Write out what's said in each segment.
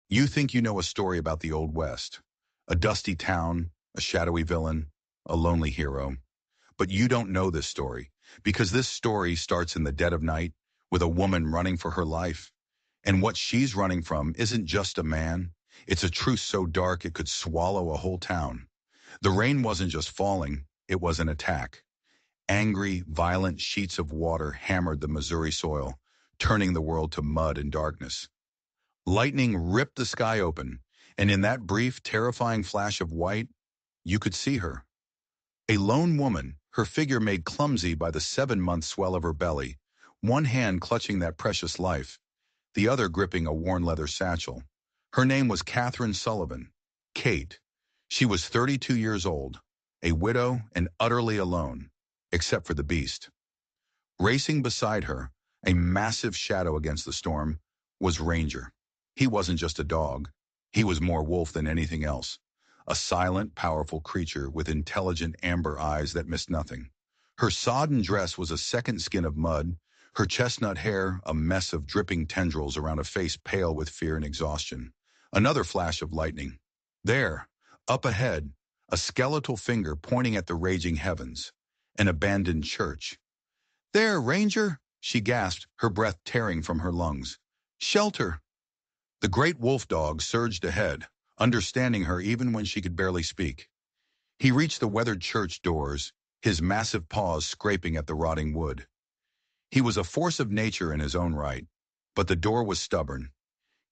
You think you know a story about the Old West, a dusty town, a shadowy villain, a lonely hero. But you don't know this story, because this story starts in the dead of night with a woman running for her life. And what she's running from isn't just a man, it's a truth so dark it could swallow a whole town. The rain wasn't just falling, it was an attack. Angry, violent sheets of water hammered the Missouri soil, turning the world to mud and darkness. Lightning ripped the sky open, and in that brief, terrifying flash of white, you could see her. A lone woman, her figure made clumsy by the 7-month swell of her belly, one hand clutching that precious life, the other gripping a worn leather satchel. Her name was Catherine Sullivan, Kate. She was 32 years old, a widow and utterly alone, except for the beast. Racing beside her, a massive shadow against the storm, was Ranger. He wasn't just a dog. He was more wolf than anything else. A silent, powerful creature with intelligent amber eyes that missed nothing. Her sodden dress was a second skin of mud, her chestnut hair a mess of dripping tendrils around a face pale with fear and exhaustion. Another flash of lightning. There, up ahead, a skeletal finger pointing at the raging heavens. An abandoned church. "There, Ranger!" she gasped, her breath tearing from her lungs. "Shelter!" The great wolf dog surged ahead, understanding her even when she could barely speak. He reached the weathered church doors, his massive paws scraping at the rotting wood. He was a force of nature in his own right, but the door was stubborn.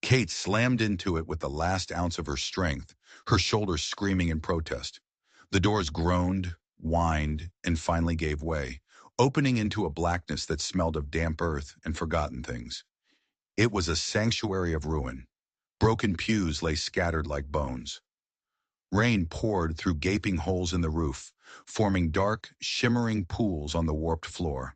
Kate slammed into it with the last ounce of her strength, her shoulders screaming in protest. The doors groaned, whined, and finally gave way, opening into a blackness that smelled of damp earth and forgotten things. It was a sanctuary of ruin. Broken pews lay scattered like bones. Rain poured through gaping holes in the roof, forming dark, shimmering pools on the warped floor.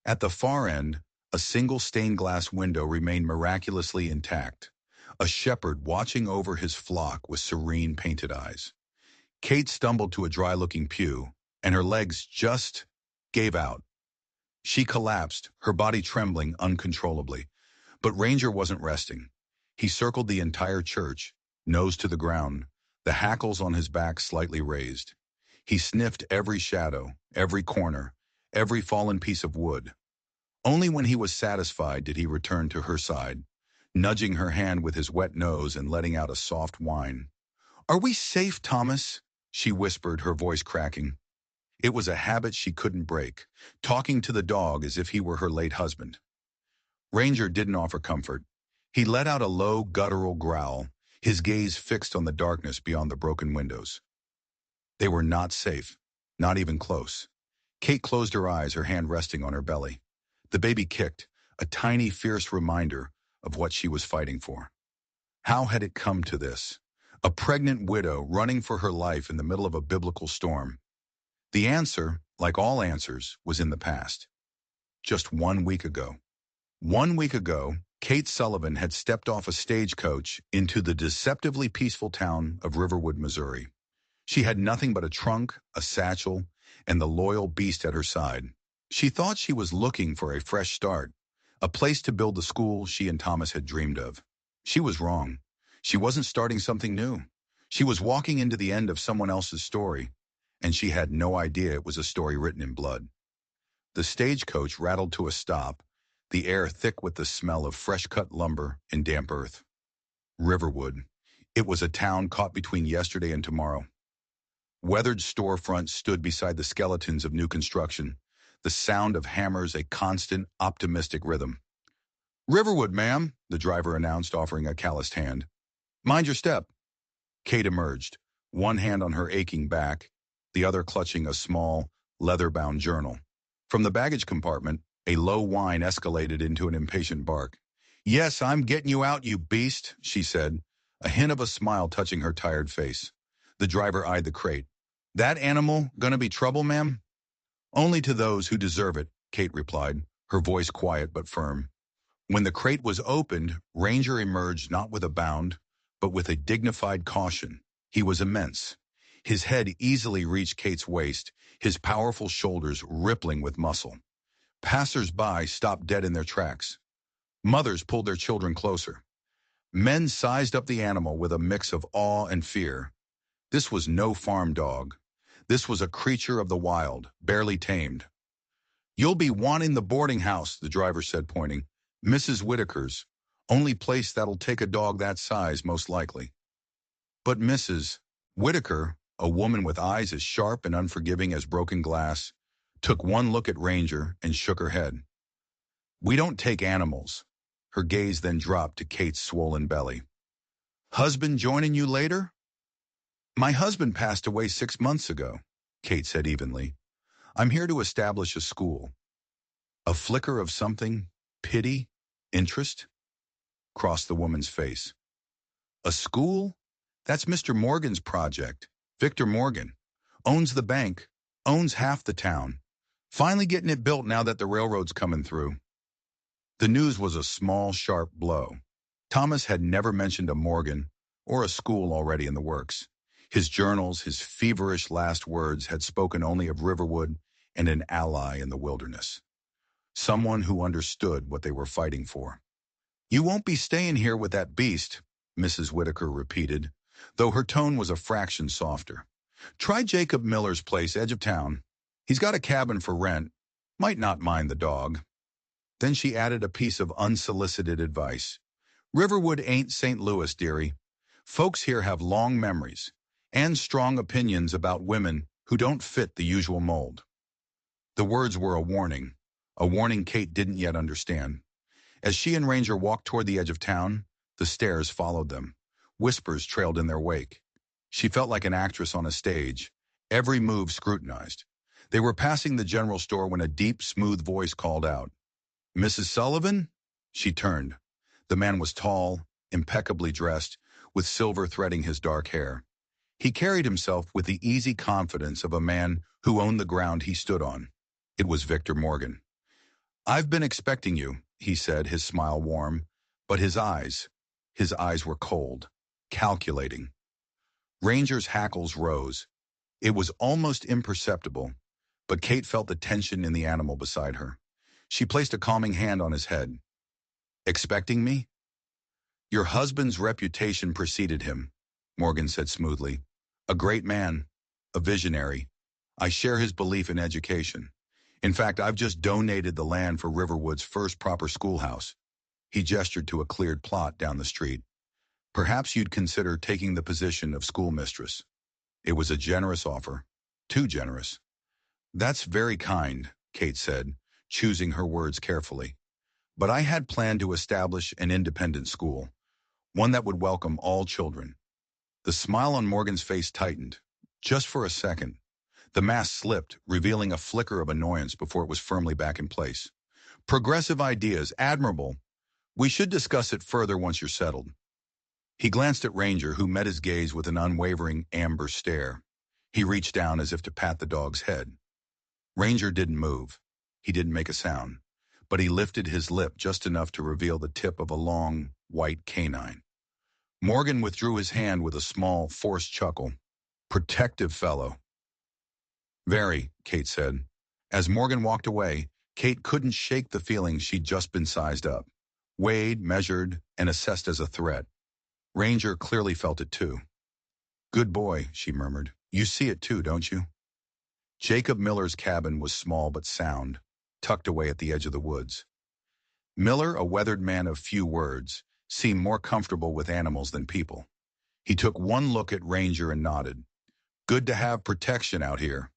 At the far end, a single stained glass window remained miraculously intact, a shepherd watching over his flock with serene painted eyes. Kate stumbled to a dry-looking pew, and her legs just gave out. She collapsed, her body trembling uncontrollably. But Ranger wasn't resting. He circled the entire church, nose to the ground, the hackles on his back slightly raised. He sniffed every shadow, every corner, every fallen piece of wood. Only when he was satisfied did he return to her side, nudging her hand with his wet nose and letting out a soft whine. "Are we safe, Thomas?" she whispered, her voice cracking. It was a habit she couldn't break, talking to the dog as if he were her late husband. Ranger didn't offer comfort. He let out a low, guttural growl, his gaze fixed on the darkness beyond the broken windows. They were not safe, not even close. Kate closed her eyes, her hand resting on her belly. The baby kicked, a tiny, fierce reminder of what she was fighting for. How had it come to this? A pregnant widow running for her life in the middle of a biblical storm. The answer, like all answers, was in the past. Just 1 week ago. 1 week ago, Kate Sullivan had stepped off a stagecoach into the deceptively peaceful town of Riverwood, Missouri. She had nothing but a trunk, a satchel, and the loyal beast at her side. She thought she was looking for a fresh start, a place to build the school she and Thomas had dreamed of. She was wrong. She wasn't starting something new. She was walking into the end of someone else's story, and she had no idea it was a story written in blood. The stagecoach rattled to a stop, the air thick with the smell of fresh-cut lumber and damp earth. Riverwood. It was a town caught between yesterday and tomorrow. Weathered storefronts stood beside the skeletons of new construction, the sound of hammers a constant, optimistic rhythm. "Riverwood, ma'am," the driver announced, offering a calloused hand. "Mind your step." Kate emerged, one hand on her aching back, the other clutching a small, leather-bound journal. From the baggage compartment, a low whine escalated into an impatient bark. "Yes, I'm getting you out, you beast," she said, a hint of a smile touching her tired face. The driver eyed the crate. "That animal gonna be trouble, ma'am?" "Only to those who deserve it," Kate replied, her voice quiet but firm. When the crate was opened, Ranger emerged not with a bound, but with a dignified caution. He was immense. His head easily reached Kate's waist, his powerful shoulders rippling with muscle. Passers-by stopped dead in their tracks. Mothers pulled their children closer. Men sized up the animal with a mix of awe and fear. This was no farm dog. This was a creature of the wild, barely tamed. "You'll be wanting the boarding house," the driver said, pointing. "Mrs. Whitaker's. Only place that'll take a dog that size, most likely." But Mrs. Whitaker, a woman with eyes as sharp and unforgiving as broken glass, took one look at Ranger and shook her head. "We don't take animals." Her gaze then dropped to Kate's swollen belly. "Husband joining you later?" "My husband passed away 6 months ago," Kate said evenly. "I'm here to establish a school." A flicker of something, pity, interest, crossed the woman's face. "A school? That's Mr. Morgan's project. Victor Morgan. Owns the bank, owns half the town. Finally getting it built now that the railroad's coming through." The news was a small, sharp blow. Thomas had never mentioned a Morgan or a school already in the works. His journals, his feverish last words had spoken only of Riverwood and an ally in the wilderness. Someone who understood what they were fighting for. "You won't be staying here with that beast," Mrs. Whitaker repeated, though her tone was a fraction softer. "Try Jacob Miller's place, edge of town. He's got a cabin for rent. Might not mind the dog." Then she added a piece of unsolicited advice. "Riverwood ain't St. Louis, dearie. Folks here have long memories and strong opinions about women who don't fit the usual mold." The words were a warning Kate didn't yet understand. As she and Ranger walked toward the edge of town, the stares followed them. Whispers trailed in their wake. She felt like an actress on a stage, every move scrutinized. They were passing the general store when a deep, smooth voice called out, "Mrs. Sullivan?" She turned. The man was tall, impeccably dressed, with silver threading his dark hair. He carried himself with the easy confidence of a man who owned the ground he stood on. It was Victor Morgan. "I've been expecting you," he said, his smile warm, but his eyes were cold, calculating. Ranger's hackles rose. It was almost imperceptible, but Kate felt the tension in the animal beside her. She placed a calming hand on his head. "Expecting me?" "Your husband's reputation preceded him," Morgan said smoothly. "A great man, a visionary. I share his belief in education. In fact, I've just donated the land for Riverwood's first proper schoolhouse." He gestured to a cleared plot down the street. "Perhaps you'd consider taking the position of schoolmistress." It was a generous offer. Too generous. "That's very kind," Kate said, choosing her words carefully. "But I had planned to establish an independent school, one that would welcome all children." The smile on Morgan's face tightened. Just for a second. The mask slipped, revealing a flicker of annoyance before it was firmly back in place. "Progressive ideas, admirable. We should discuss it further once you're settled." He glanced at Ranger, who met his gaze with an unwavering amber stare. He reached down as if to pat the dog's head. Ranger didn't move. He didn't make a sound, but he lifted his lip just enough to reveal the tip of a long, white canine. Morgan withdrew his hand with a small, forced chuckle. "Protective fellow." "Very," Kate said. As Morgan walked away, Kate couldn't shake the feeling she'd just been sized up. Weighed, measured, and assessed as a threat. Ranger clearly felt it too. "Good boy," she murmured. "You see it too, don't you?" Jacob Miller's cabin was small but sound, tucked away at the edge of the woods. Miller, a weathered man of few words, seemed more comfortable with animals than people. He took one look at Ranger and nodded. "Good to have protection out here."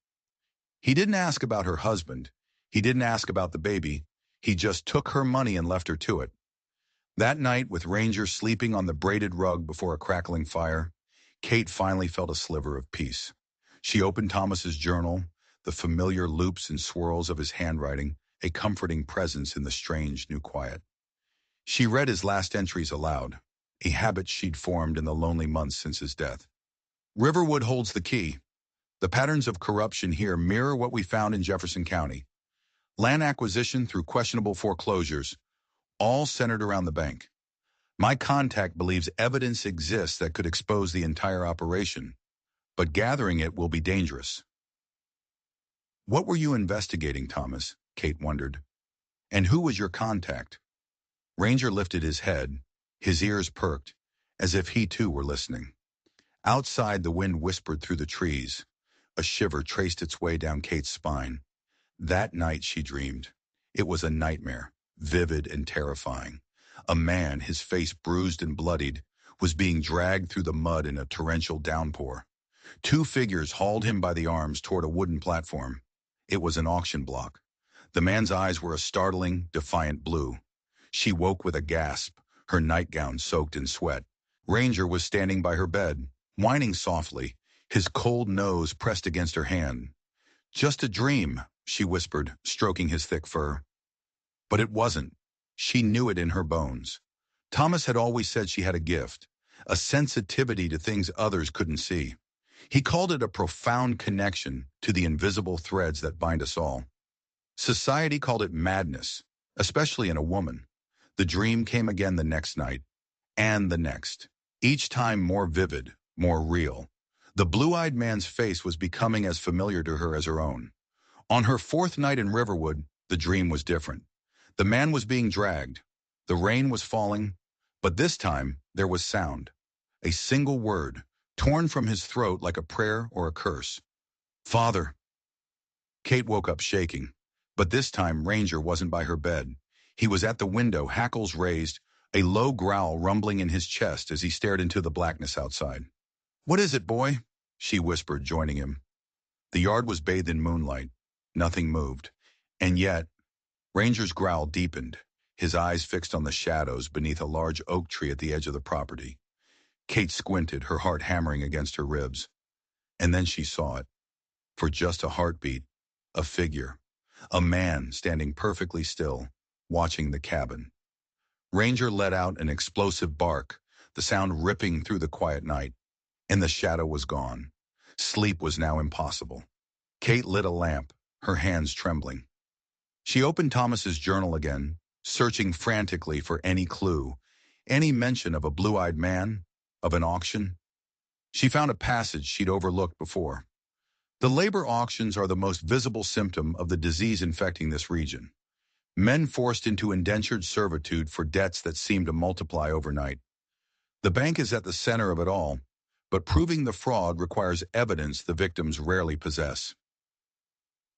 He didn't ask about her husband. He didn't ask about the baby. He just took her money and left her to it. That night, with Ranger sleeping on the braided rug before a crackling fire, Kate finally felt a sliver of peace. She opened Thomas's journal, the familiar loops and swirls of his handwriting, a comforting presence in the strange new quiet. She read his last entries aloud, a habit she'd formed in the lonely months since his death. "Riverwood holds the key. The patterns of corruption here mirror what we found in Jefferson County. Land acquisition through questionable foreclosures, all centered around the bank. My contact believes evidence exists that could expose the entire operation, but gathering it will be dangerous." "What were you investigating, Thomas?" Kate wondered. "And who was your contact?" Ranger lifted his head, His ears perked, as if he too were listening. Outside, the wind whispered through the trees. A shiver traced its way down Kate's spine. That night she dreamed. It was a nightmare, vivid and terrifying. A man, his face bruised and bloodied, was being dragged through the mud in a torrential downpour. Two figures hauled him by the arms toward a wooden platform. It was an auction block. The man's eyes were a startling, defiant blue. She woke with a gasp, her nightgown soaked in sweat. Ranger was standing by her bed, whining softly, his cold nose pressed against her hand. "Just a dream," she whispered, stroking his thick fur. But it wasn't. She knew it in her bones. Thomas had always said she had a gift, a sensitivity to things others couldn't see. He called it a profound connection to the invisible threads that bind us all. Society called it madness, especially in a woman. The dream came again the next night, and the next, each time more vivid, more real. The blue-eyed man's face was becoming as familiar to her as her own. On her fourth night in Riverwood, the dream was different. The man was being dragged. The rain was falling, but this time there was sound. A single word, torn from his throat like a prayer or a curse. "Father." Kate woke up shaking, but this time Ranger wasn't by her bed. He was at the window, hackles raised, a low growl rumbling in his chest as he stared into the blackness outside. "What is it, boy?" she whispered, joining him. The yard was bathed in moonlight. Nothing moved. And yet, Ranger's growl deepened, his eyes fixed on the shadows beneath a large oak tree at the edge of the property. Kate squinted, her heart hammering against her ribs. And then she saw it. For just a heartbeat, a figure, a man standing perfectly still, watching the cabin. Ranger let out an explosive bark, the sound ripping through the quiet night, and the shadow was gone. Sleep was now impossible. Kate lit a lamp, her hands trembling. She opened Thomas's journal again, searching frantically for any clue, any mention of a blue-eyed man, of an auction. She found a passage she'd overlooked before. The labor auctions are the most visible symptom of the disease infecting this region. Men forced into indentured servitude for debts that seem to multiply overnight. The bank is at the center of it all, but proving the fraud requires evidence the victims rarely possess.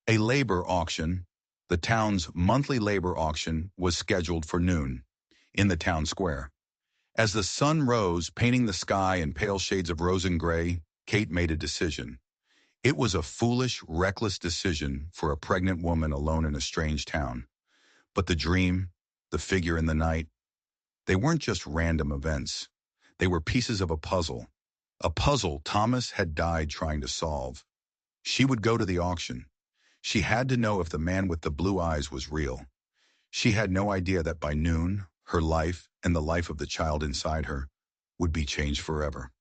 A labor auction, the town's monthly labor auction, was scheduled for noon, in the town square. As the sun rose, painting the sky in pale shades of rose and gray, Kate made a decision. It was a foolish, reckless decision for a pregnant woman alone in a strange town. But the dream, the figure in the night, they weren't just random events. They were pieces of a puzzle Thomas had died trying to solve. She would go to the auction. She had to know if the man with the blue eyes was real. She had no idea that by noon, her life and the life of the child inside her would be changed forever.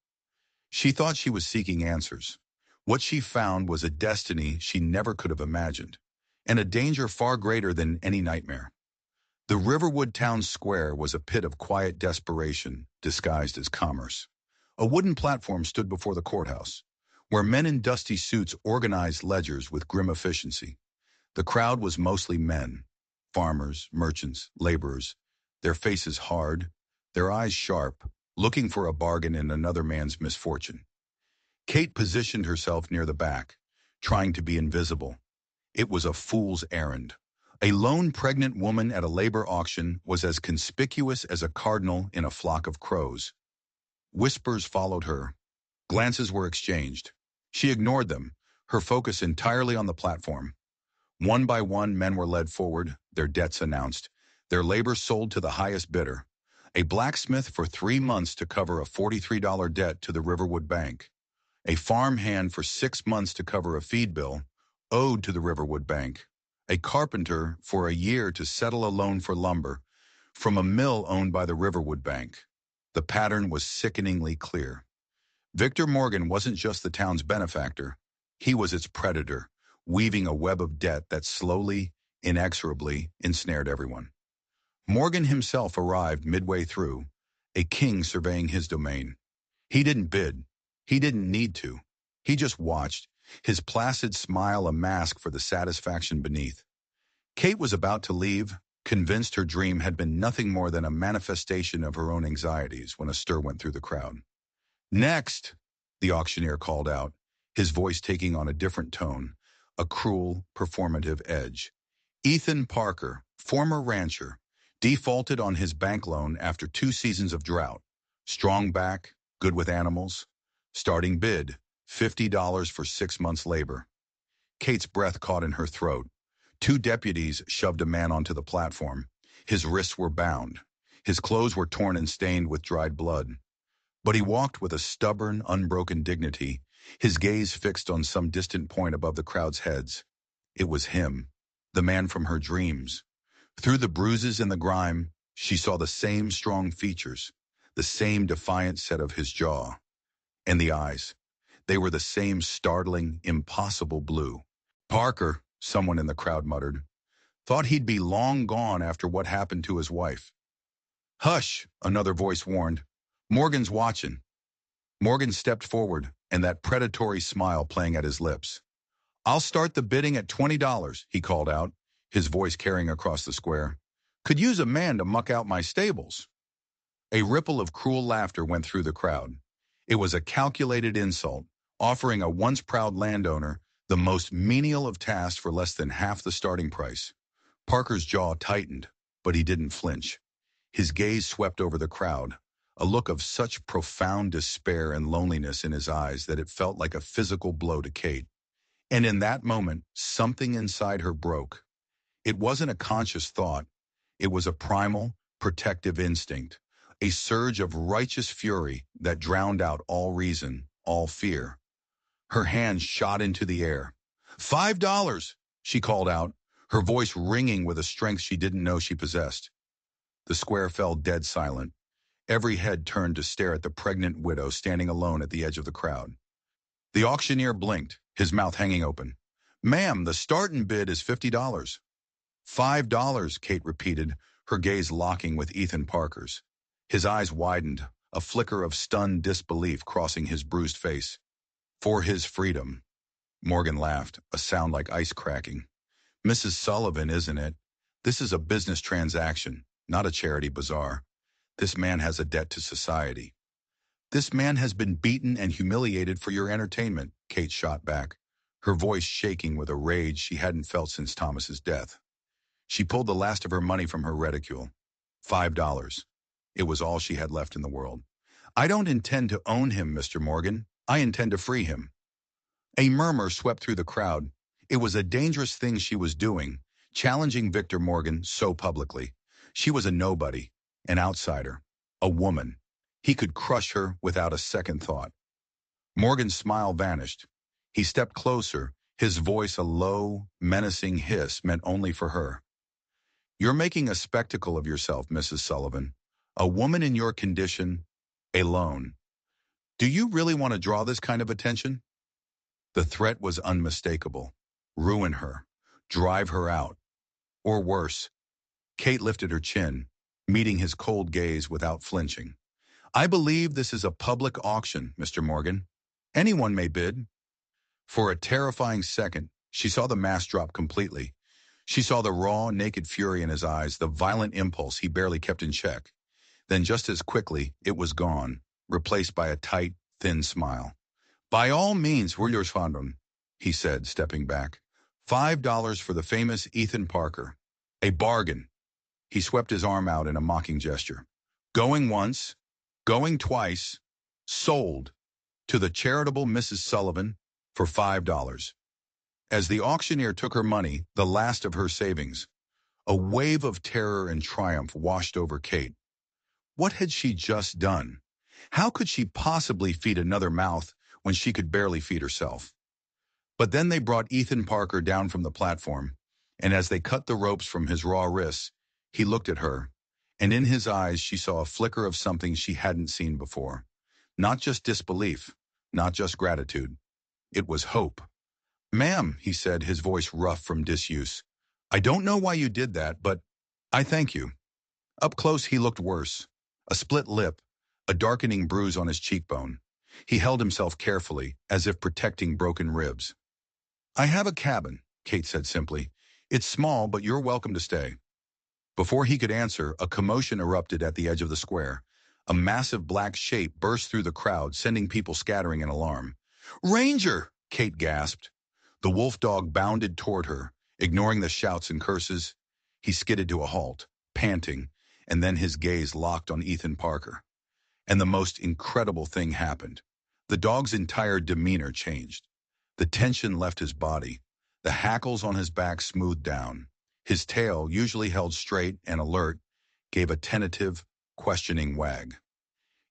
She thought she was seeking answers. What she found was a destiny she never could have imagined, and a danger far greater than any nightmare. The Riverwood Town Square was a pit of quiet desperation disguised as commerce. A wooden platform stood before the courthouse, where men in dusty suits organized ledgers with grim efficiency. The crowd was mostly men, farmers, merchants, laborers, their faces hard, their eyes sharp, looking for a bargain in another man's misfortune. Kate positioned herself near the back, trying to be invisible. It was a fool's errand. A lone pregnant woman at a labor auction was as conspicuous as a cardinal in a flock of crows. Whispers followed her. Glances were exchanged. She ignored them, her focus entirely on the platform. One by one, men were led forward, their debts announced, their labor sold to the highest bidder. A blacksmith for 3 months to cover a $43 debt to the Riverwood Bank. A farm hand for 6 months to cover a feed bill owed to the Riverwood Bank. A carpenter for a year to settle a loan for lumber from a mill owned by the Riverwood Bank. The pattern was sickeningly clear. Victor Morgan wasn't just the town's benefactor. He was its predator, weaving a web of debt that slowly, inexorably ensnared everyone. Morgan himself arrived midway through, a king surveying his domain. He didn't bid. He didn't need to. He just watched, his placid smile a mask for the satisfaction beneath. Kate was about to leave, convinced her dream had been nothing more than a manifestation of her own anxieties when a stir went through the crowd. "Next," the auctioneer called out, his voice taking on a different tone, a cruel, performative edge. Ethan Parker, former rancher, defaulted on his bank loan after 2 seasons of drought. Strong back, good with animals. Starting bid, $50 for 6 months' labor. Kate's breath caught in her throat. 2 deputies shoved a man onto the platform. His wrists were bound. His clothes were torn and stained with dried blood. But he walked with a stubborn, unbroken dignity, his gaze fixed on some distant point above the crowd's heads. It was him, the man from her dreams. Through the bruises and the grime, she saw the same strong features, the same defiant set of his jaw. And the eyes. They were the same startling, impossible blue. "Parker," someone in the crowd muttered, "thought he'd be long gone after what happened to his wife." "Hush," another voice warned. "Morgan's watching." Morgan stepped forward, and that predatory smile playing at his lips. "I'll start the bidding at $20, he called out, his voice carrying across the square. "Could use a man to muck out my stables." A ripple of cruel laughter went through the crowd. It was a calculated insult, offering a once proud landowner the most menial of tasks for less than half the starting price. Parker's jaw tightened, but he didn't flinch. His gaze swept over the crowd, a look of such profound despair and loneliness in his eyes that it felt like a physical blow to Kate. And in that moment, something inside her broke. It wasn't a conscious thought. It was a primal, protective instinct, a surge of righteous fury that drowned out all reason, all fear. Her hands shot into the air. $5, she called out, her voice ringing with a strength she didn't know she possessed. The square fell dead silent. Every head turned to stare at the pregnant widow standing alone at the edge of the crowd. The auctioneer blinked, his mouth hanging open. "Ma'am, the starting bid is $50. $5, Kate repeated, her gaze locking with Ethan Parker's. His eyes widened, a flicker of stunned disbelief crossing his bruised face. "For his freedom." Morgan laughed, a sound like ice cracking. "Mrs. Sullivan, isn't it? This is a business transaction, not a charity bazaar. This man has a debt to society." "This man has been beaten and humiliated for your entertainment," Kate shot back, her voice shaking with a rage she hadn't felt since Thomas's death. She pulled the last of her money from her reticule. $5. It was all she had left in the world. "I don't intend to own him, Mr. Morgan. I intend to free him." A murmur swept through the crowd. It was a dangerous thing she was doing, challenging Victor Morgan so publicly. She was a nobody, an outsider, a woman. He could crush her without a second thought. Morgan's smile vanished. He stepped closer, his voice a low, menacing hiss meant only for her. "You're making a spectacle of yourself, Mrs. Sullivan. A woman in your condition, alone. Do you really want to draw this kind of attention?" The threat was unmistakable. Ruin her. Drive her out. Or worse. Kate lifted her chin, meeting his cold gaze without flinching. "I believe this is a public auction, Mr. Morgan. Anyone may bid." For a terrifying second, she saw the mask drop completely. She saw the raw, naked fury in his eyes, the violent impulse he barely kept in check. Then just as quickly, it was gone, replaced by a tight, thin smile. "By all means, we're yours, Fondon," he said, stepping back. $5 for the famous Ethan Parker. A bargain. He swept his arm out in a mocking gesture. "Going once, going twice, sold to the charitable Mrs. Sullivan for $5. As the auctioneer took her money, the last of her savings, a wave of terror and triumph washed over Kate. What had she just done? How could she possibly feed another mouth when she could barely feed herself? But then they brought Ethan Parker down from the platform, and as they cut the ropes from his raw wrists, he looked at her, and in his eyes she saw a flicker of something she hadn't seen before. Not just disbelief, not just gratitude. It was hope. "Ma'am," he said, his voice rough from disuse, "I don't know why you did that, but I thank you." Up close he looked worse. A split lip, a darkening bruise on his cheekbone. He held himself carefully, as if protecting broken ribs. "I have a cabin," Kate said simply. "It's small, but you're welcome to stay." Before he could answer, a commotion erupted at the edge of the square. A massive black shape burst through the crowd, sending people scattering in alarm. "Ranger!" Kate gasped. The wolf dog bounded toward her, ignoring the shouts and curses. He skidded to a halt, panting, and then his gaze locked on Ethan Parker. And the most incredible thing happened. The dog's entire demeanor changed. The tension left his body. The hackles on his back smoothed down. His tail, usually held straight and alert, gave a tentative, questioning wag.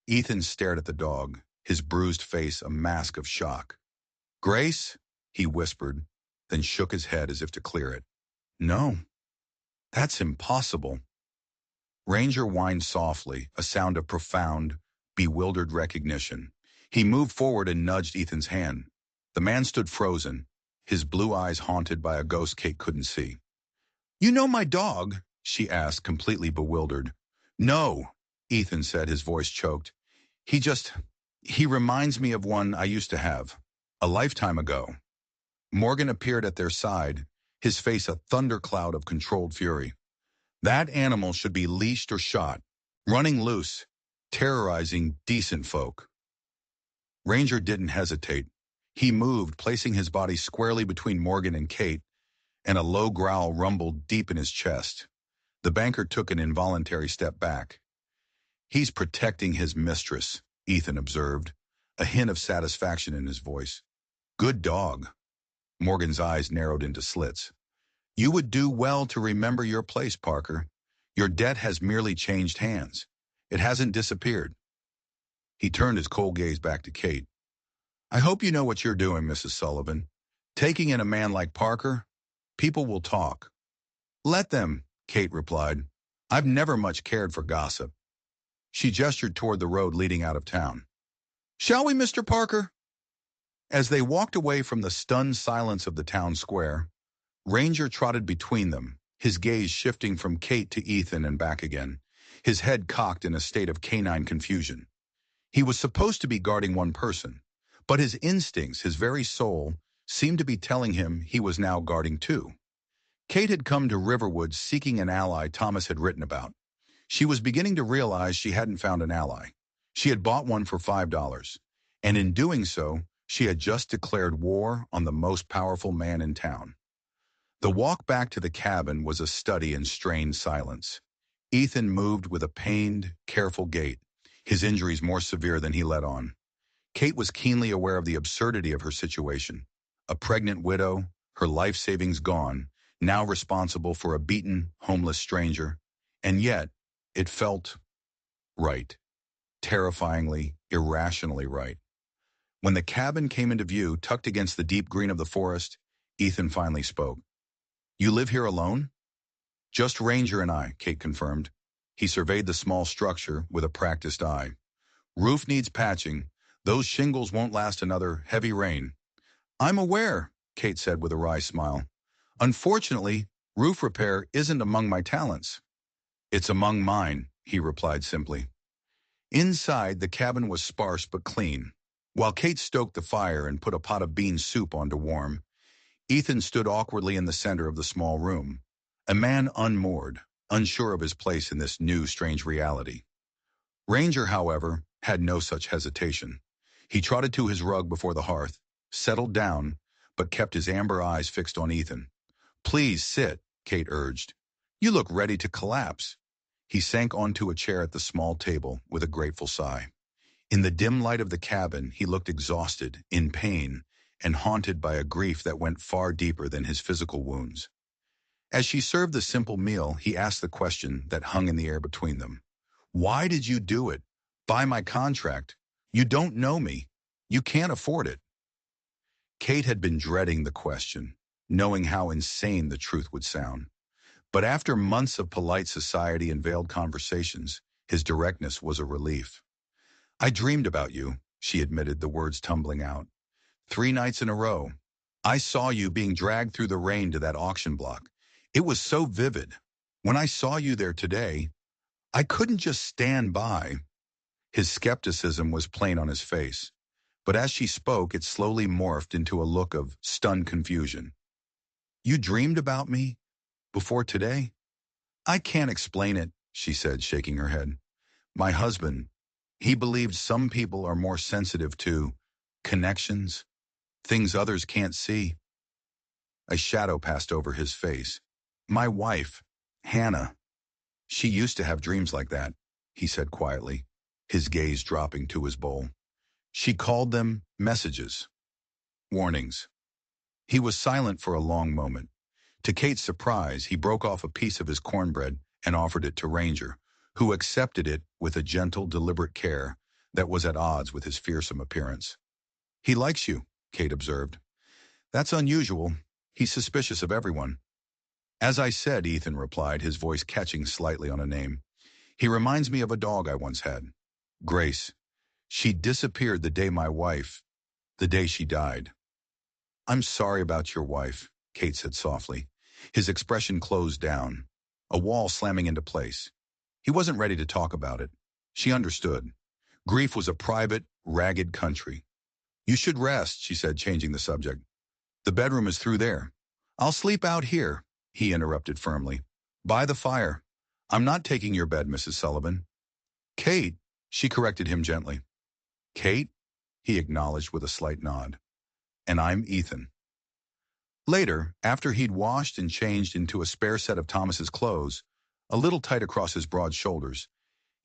Ethan stared at the dog, his bruised face a mask of shock. "Grace?" he whispered, then shook his head as if to clear it. "No, that's impossible." Ranger whined softly, a sound of profound, bewildered recognition. He moved forward and nudged Ethan's hand. The man stood frozen, his blue eyes haunted by a ghost Kate couldn't see. "You know my dog?" she asked, completely bewildered. "No," Ethan said, his voice choked. He reminds me of one I used to have, a lifetime ago." Morgan appeared at their side, his face a thundercloud of controlled fury. "That animal should be leashed or shot, running loose, terrorizing decent folk." Ranger didn't hesitate. He moved, placing his body squarely between Morgan and Kate, and a low growl rumbled deep in his chest. The banker took an involuntary step back. "He's protecting his mistress," Ethan observed, a hint of satisfaction in his voice. "Good dog." Morgan's eyes narrowed into slits. "You would do well to remember your place, Parker. Your debt has merely changed hands. It hasn't disappeared." He turned his cold gaze back to Kate. "I hope you know what you're doing, Mrs. Sullivan. Taking in a man like Parker, people will talk." "Let them," Kate replied. "I've never much cared for gossip." She gestured toward the road leading out of town. "Shall we, Mr. Parker?" As they walked away from the stunned silence of the town square, Ranger trotted between them, his gaze shifting from Kate to Ethan and back again, his head cocked in a state of canine confusion. He was supposed to be guarding one person, but his instincts, his very soul, seemed to be telling him he was now guarding two. Kate had come to Riverwood seeking an ally Thomas had written about. She was beginning to realize she hadn't found an ally. She had bought one for $5, and in doing so, she had just declared war on the most powerful man in town. The walk back to the cabin was a study in strained silence. Ethan moved with a pained, careful gait, his injuries more severe than he let on. Kate was keenly aware of the absurdity of her situation. A pregnant widow, her life savings gone, now responsible for a beaten, homeless stranger. And yet, it felt right. Terrifyingly, irrationally right. When the cabin came into view, tucked against the deep green of the forest, Ethan finally spoke. "You live here alone?" "Just Ranger and I," Kate confirmed. He surveyed the small structure with a practiced eye. "Roof needs patching. Those shingles won't last another heavy rain." "I'm aware," Kate said with a wry smile. "Unfortunately, roof repair isn't among my talents." "It's among mine," he replied simply. Inside, the cabin was sparse but clean. While Kate stoked the fire and put a pot of bean soup on to warm, Ethan stood awkwardly in the center of the small room, a man unmoored, unsure of his place in this new, strange reality. Ranger, however, had no such hesitation. He trotted to his rug before the hearth, settled down, but kept his amber eyes fixed on Ethan. "Please sit," Kate urged. "You look ready to collapse." He sank onto a chair at the small table with a grateful sigh. In the dim light of the cabin, he looked exhausted, in pain, and haunted by a grief that went far deeper than his physical wounds. As she served the simple meal, he asked the question that hung in the air between them. "Why did you do it? Buy my contract. You don't know me. You can't afford it." Kate had been dreading the question, knowing how insane the truth would sound. But after months of polite society and veiled conversations, his directness was a relief. "I dreamed about you," she admitted, the words tumbling out. 3 nights in a row. I saw you being dragged through the rain to that auction block. It was so vivid. When I saw you there today, I couldn't just stand by." His skepticism was plain on his face, but as she spoke, it slowly morphed into a look of stunned confusion. "You dreamed about me before today?" I can't explain it, she said, shaking her head. My husband, he believed some people are more sensitive to connections, things others can't see. A shadow passed over his face. My wife, Hannah, she used to have dreams like that, he said quietly, his gaze dropping to his bowl. She called them messages, warnings. He was silent for a long moment. To Kate's surprise, he broke off a piece of his cornbread and offered it to Ranger, who accepted it with a gentle, deliberate care that was at odds with his fearsome appearance. He likes you, Kate observed. That's unusual. He's suspicious of everyone. As I said, Ethan replied, his voice catching slightly on a name. He reminds me of a dog I once had. Grace. She disappeared the day she died. I'm sorry about your wife, Kate said softly. His expression closed down, a wall slamming into place. He wasn't ready to talk about it. She understood. Grief was a private, ragged country. You should rest, she said, changing the subject. The bedroom is through there. I'll sleep out here, he interrupted firmly. By the fire. I'm not taking your bed, Mrs. Sullivan. Kate, she corrected him gently. Kate, he acknowledged with a slight nod. And I'm Ethan. Later, after he'd washed and changed into a spare set of Thomas's clothes, a little tight across his broad shoulders,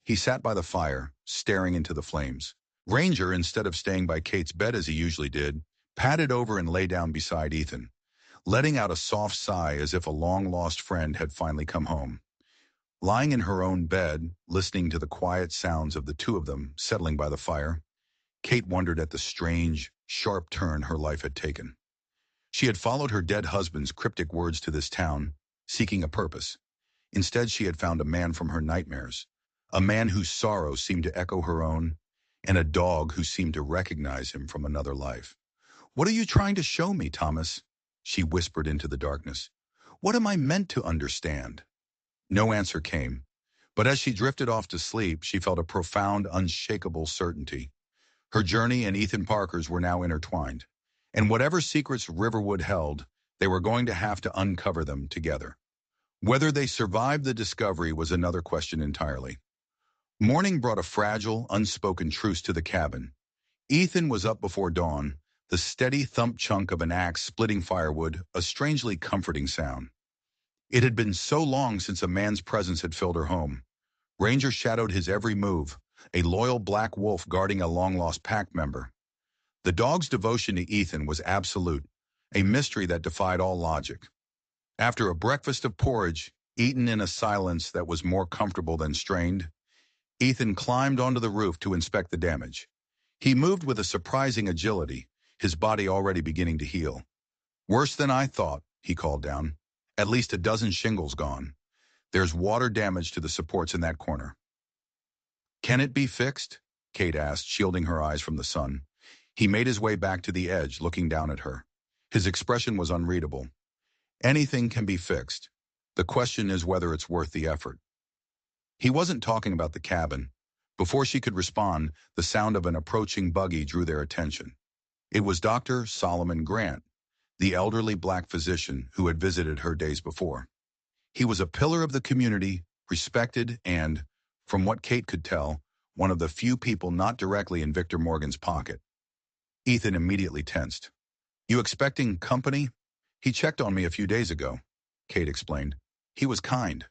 he sat by the fire, staring into the flames. Ranger, instead of staying by Kate's bed as he usually did, padded over and lay down beside Ethan, letting out a soft sigh as if a long-lost friend had finally come home. Lying in her own bed, listening to the quiet sounds of the two of them settling by the fire, Kate wondered at the strange, sharp turn her life had taken. She had followed her dead husband's cryptic words to this town, seeking a purpose. Instead, she had found a man from her nightmares, a man whose sorrow seemed to echo her own, and a dog who seemed to recognize him from another life. What are you trying to show me, Thomas? She whispered into the darkness. What am I meant to understand? No answer came, but as she drifted off to sleep, she felt a profound, unshakable certainty. Her journey and Ethan Parker's were now intertwined, and whatever secrets Riverwood held, they were going to have to uncover them together. Whether they survived the discovery was another question entirely. Morning brought a fragile, unspoken truce to the cabin. Ethan was up before dawn, the steady thump chunk of an axe splitting firewood, a strangely comforting sound. It had been so long since a man's presence had filled her home. Ranger shadowed his every move, a loyal black wolf guarding a long-lost pack member. The dog's devotion to Ethan was absolute, a mystery that defied all logic. After a breakfast of porridge, eaten in a silence that was more comfortable than strained, Ethan climbed onto the roof to inspect the damage. He moved with a surprising agility, his body already beginning to heal. Worse than I thought, he called down. At least a dozen shingles gone. There's water damage to the supports in that corner. Can it be fixed? Kate asked, shielding her eyes from the sun. He made his way back to the edge, looking down at her. His expression was unreadable. Anything can be fixed. The question is whether it's worth the effort. He wasn't talking about the cabin. Before she could respond, the sound of an approaching buggy drew their attention. It was Dr. Solomon Grant, the elderly black physician who had visited her days before. He was a pillar of the community, respected and, from what Kate could tell, one of the few people not directly in Victor Morgan's pocket. Ethan immediately tensed. You expecting company? He checked on me a few days ago, Kate explained. He was kind.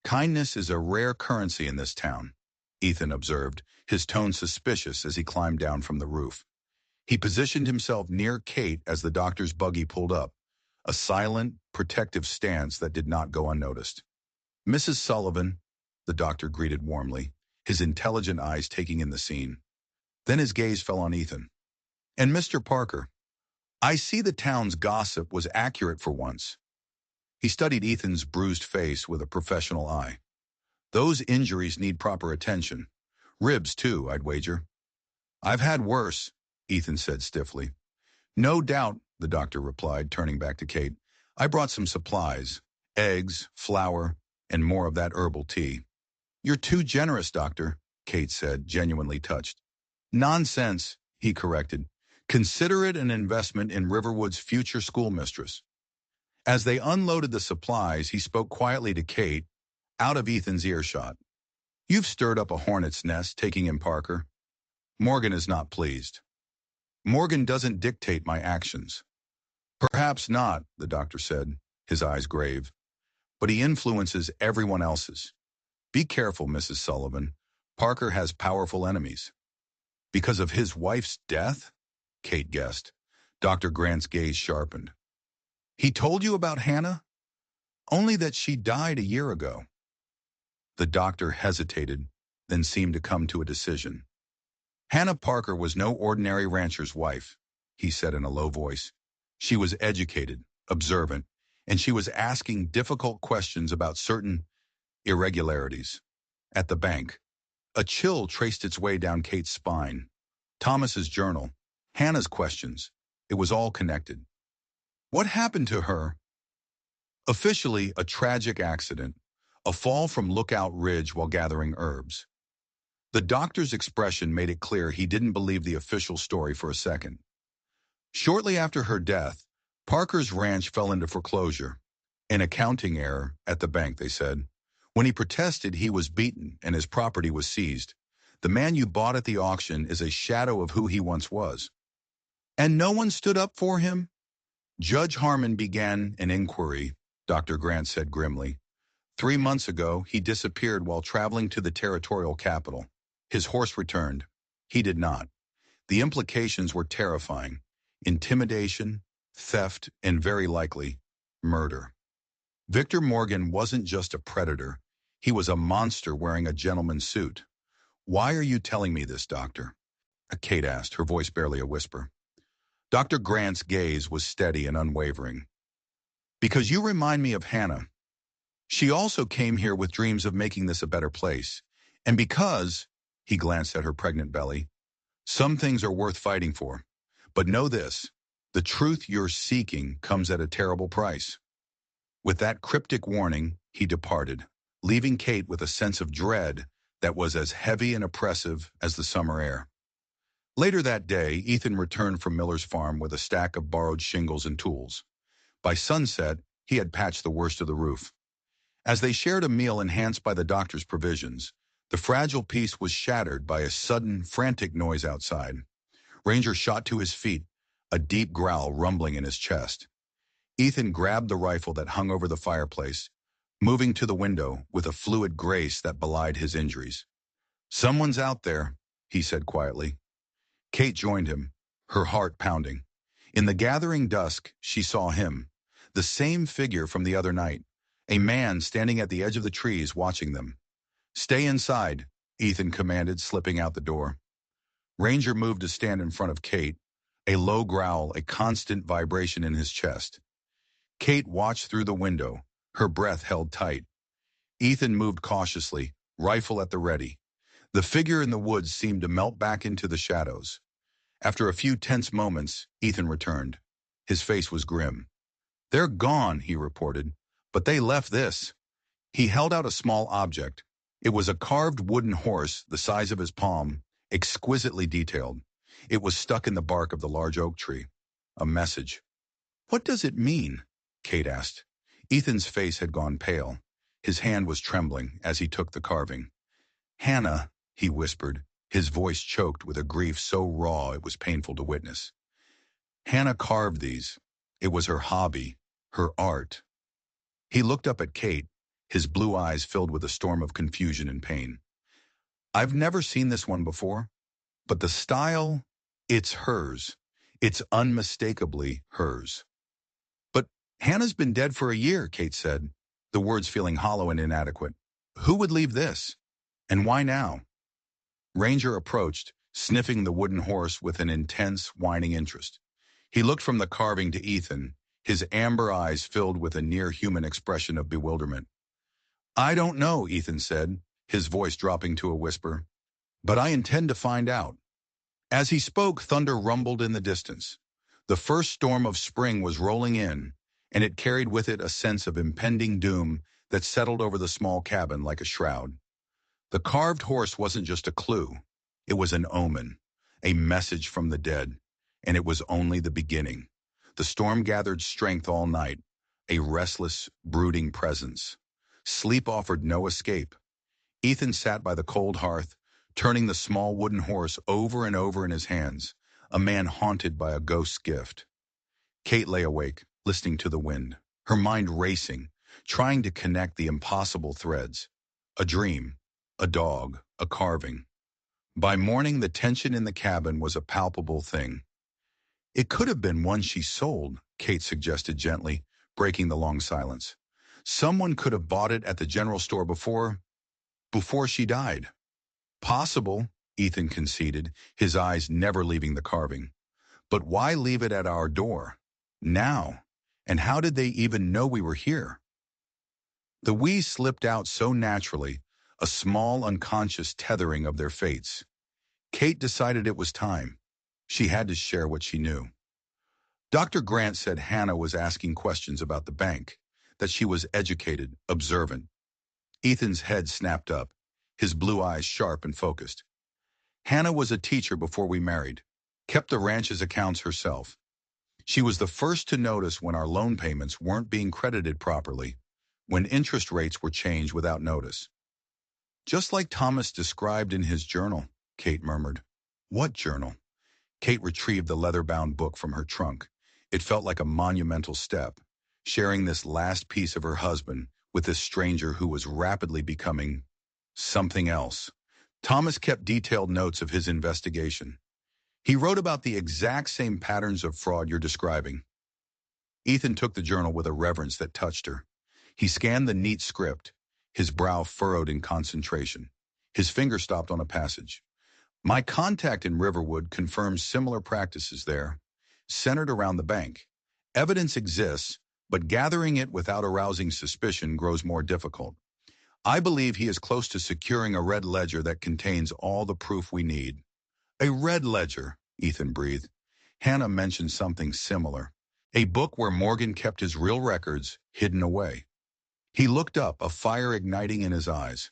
Kindness is a rare currency in this town, Ethan observed, his tone suspicious as he climbed down from the roof. He positioned himself near Kate as the doctor's buggy pulled up, a silent, protective stance that did not go unnoticed. Mrs. Sullivan, the doctor greeted warmly, his intelligent eyes taking in the scene. Then his gaze fell on Ethan. And Mr. Parker, I see the town's gossip was accurate for once. He studied Ethan's bruised face with a professional eye. Those injuries need proper attention. Ribs, too, I'd wager. I've had worse, Ethan said stiffly. No doubt, the doctor replied, turning back to Kate. I brought some supplies, eggs, flour, and more of that herbal tea. You're too generous, doctor, Kate said, genuinely touched. Nonsense, he corrected. Consider it an investment in Riverwood's future schoolmistress. As they unloaded the supplies, he spoke quietly to Kate, out of Ethan's earshot. You've stirred up a hornet's nest, taking in Parker. Morgan is not pleased. Morgan doesn't dictate my actions. Perhaps not, the doctor said, his eyes grave. But he influences everyone else's. Be careful, Mrs. Sullivan. Parker has powerful enemies. Because of his wife's death? Kate guessed. Dr. Grant's gaze sharpened. He told you about Hannah? Only that she died a year ago. The doctor hesitated, then seemed to come to a decision. Hannah Parker was no ordinary rancher's wife, he said in a low voice. She was educated, observant, and she was asking difficult questions about certain irregularities. At the bank, a chill traced its way down Kate's spine. Thomas's journal, Hannah's questions, it was all connected. What happened to her? Officially, a tragic accident, a fall from Lookout Ridge while gathering herbs. The doctor's expression made it clear he didn't believe the official story for a second. Shortly after her death, Parker's ranch fell into foreclosure. An accounting error at the bank, they said. When he protested, he was beaten and his property was seized. The man you bought at the auction is a shadow of who he once was. And no one stood up for him? Judge Harmon began an inquiry, Dr. Grant said grimly. 3 months ago, he disappeared while traveling to the territorial capital. His horse returned. He did not. The implications were terrifying. Intimidation, theft, and very likely, murder. Victor Morgan wasn't just a predator. He was a monster wearing a gentleman's suit. Why are you telling me this, doctor? Kate asked, her voice barely a whisper. Dr. Grant's gaze was steady and unwavering. Because you remind me of Hannah. She also came here with dreams of making this a better place. And because, he glanced at her pregnant belly, some things are worth fighting for. But know this, the truth you're seeking comes at a terrible price. With that cryptic warning, he departed, leaving Kate with a sense of dread that was as heavy and oppressive as the summer air. Later that day, Ethan returned from Miller's farm with a stack of borrowed shingles and tools. By sunset, he had patched the worst of the roof. As they shared a meal enhanced by the doctor's provisions, the fragile peace was shattered by a sudden, frantic noise outside. Ranger shot to his feet, a deep growl rumbling in his chest. Ethan grabbed the rifle that hung over the fireplace, moving to the window with a fluid grace that belied his injuries. Someone's out there, he said quietly. Kate joined him, her heart pounding. In the gathering dusk, she saw him, the same figure from the other night, a man standing at the edge of the trees watching them. Stay inside, Ethan commanded, slipping out the door. Ranger moved to stand in front of Kate, a low growl, a constant vibration in his chest. Kate watched through the window, her breath held tight. Ethan moved cautiously, rifle at the ready. The figure in the woods seemed to melt back into the shadows. After a few tense moments, Ethan returned. His face was grim. They're gone, he reported, but they left this. He held out a small object. It was a carved wooden horse the size of his palm, exquisitely detailed. It was stuck in the bark of the large oak tree. A message. What does it mean? Kate asked. Ethan's face had gone pale. His hand was trembling as he took the carving. Hannah, he whispered, his voice choked with a grief so raw it was painful to witness. Hannah carved these. It was her hobby, her art. He looked up at Kate, his blue eyes filled with a storm of confusion and pain. I've never seen this one before, but the style, it's hers. It's unmistakably hers. But Hannah's been dead for a year, Kate said, the words feeling hollow and inadequate. Who would leave this? And why now? Ranger approached, sniffing the wooden horse with an intense, whining interest. He looked from the carving to Ethan, his amber eyes filled with a near-human expression of bewilderment. I don't know, Ethan said, his voice dropping to a whisper, but I intend to find out. As he spoke, thunder rumbled in the distance. The first storm of spring was rolling in, and it carried with it a sense of impending doom that settled over the small cabin like a shroud. The carved horse wasn't just a clue. It was an omen, a message from the dead, and it was only the beginning. The storm gathered strength all night, a restless, brooding presence. Sleep offered no escape. Ethan sat by the cold hearth, turning the small wooden horse over and over in his hands, a man haunted by a ghost's gift. Kate lay awake, listening to the wind, her mind racing, trying to connect the impossible threads. A dream, a dog, a carving. By morning, the tension in the cabin was a palpable thing. It could have been one she sold, Kate suggested gently, breaking the long silence. Someone could have bought it at the general store before she died. Possible, Ethan conceded, his eyes never leaving the carving. But why leave it at our door? Now? And how did they even know we were here? The we slipped out so naturally, a small unconscious tethering of their fates. Kate decided it was time. She had to share what she knew. Dr. Grant said Hannah was asking questions about the bank, that she was educated, observant. Ethan's head snapped up, his blue eyes sharp and focused. Hannah was a teacher before we married, kept the ranch's accounts herself. She was the first to notice when our loan payments weren't being credited properly, when interest rates were changed without notice. Just like Thomas described in his journal, Kate murmured. What journal? Kate retrieved the leather-bound book from her trunk. It felt like a monumental step, sharing this last piece of her husband with this stranger who was rapidly becoming something else. Thomas kept detailed notes of his investigation. He wrote about the exact same patterns of fraud you're describing. Ethan took the journal with a reverence that touched her. He scanned the neat script, his brow furrowed in concentration. His finger stopped on a passage. My contact in Riverwood confirms similar practices there, centered around the bank. Evidence exists, but gathering it without arousing suspicion grows more difficult. I believe he is close to securing a red ledger that contains all the proof we need. A red ledger, Ethan breathed. Hannah mentioned something similar. A book where Morgan kept his real records hidden away. He looked up, a fire igniting in his eyes.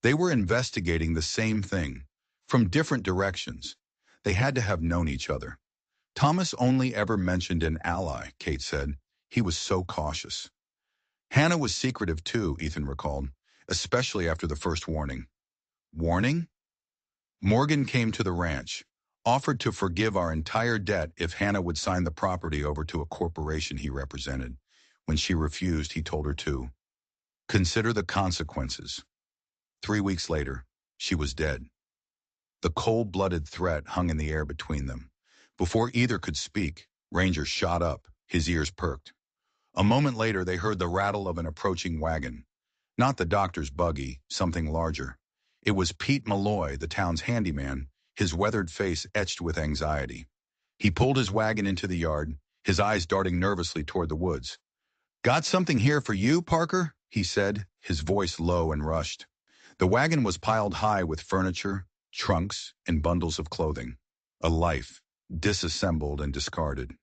They were investigating the same thing, from different directions. They had to have known each other. Thomas only ever mentioned an ally, Kate said. He was so cautious. Hannah was secretive too, Ethan recalled, especially after the first warning. Warning? Morgan came to the ranch, offered to forgive our entire debt if Hannah would sign the property over to a corporation he represented. When she refused, he told her to consider the consequences. 3 weeks later, she was dead. The cold-blooded threat hung in the air between them. Before either could speak, Ranger shot up, his ears perked. A moment later, they heard the rattle of an approaching wagon. Not the doctor's buggy, something larger. It was Pete Malloy, the town's handyman, his weathered face etched with anxiety. He pulled his wagon into the yard, his eyes darting nervously toward the woods. Got something here for you, Parker? He said, his voice low and rushed. The wagon was piled high with furniture, trunks, and bundles of clothing. A life, disassembled and discarded.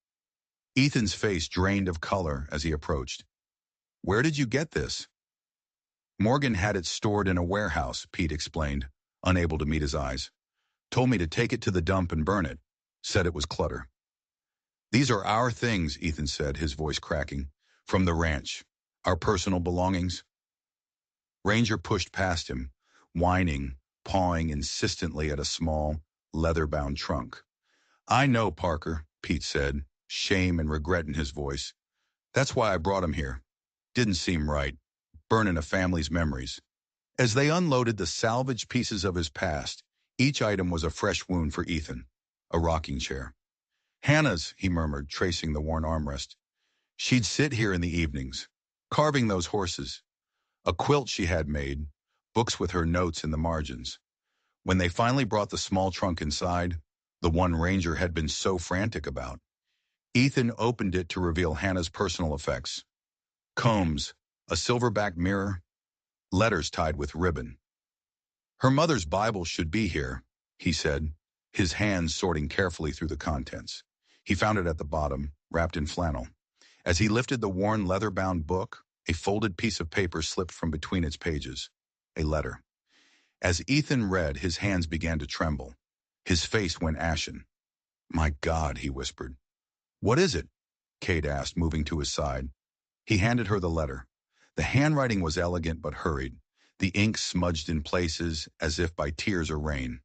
Ethan's face drained of color as he approached. Where did you get this? Morgan had it stored in a warehouse, Pete explained, unable to meet his eyes. Told me to take it to the dump and burn it. Said it was clutter. These are our things, Ethan said, his voice cracking. From the ranch. Our personal belongings. Ranger pushed past him, whining, pawing insistently at a small, leather-bound trunk. I know, Parker, Pete said, shame and regret in his voice. That's why I brought him here. Didn't seem right. Burning a family's memories. As they unloaded the salvaged pieces of his past, each item was a fresh wound for Ethan. A rocking chair. Hannah's, he murmured, tracing the worn armrest. She'd sit here in the evenings, carving those horses. A quilt she had made, books with her notes in the margins. When they finally brought the small trunk inside, the one Ranger had been so frantic about, Ethan opened it to reveal Hannah's personal effects. Combs, a silverback mirror, letters tied with ribbon. Her mother's Bible should be here, he said, his hands sorting carefully through the contents. He found it at the bottom, wrapped in flannel. As he lifted the worn leather-bound book, a folded piece of paper slipped from between its pages. A letter. As Ethan read, his hands began to tremble. His face went ashen. My God, he whispered. What is it? Kate asked, moving to his side. He handed her the letter. The handwriting was elegant but hurried, the ink smudged in places as if by tears or rain.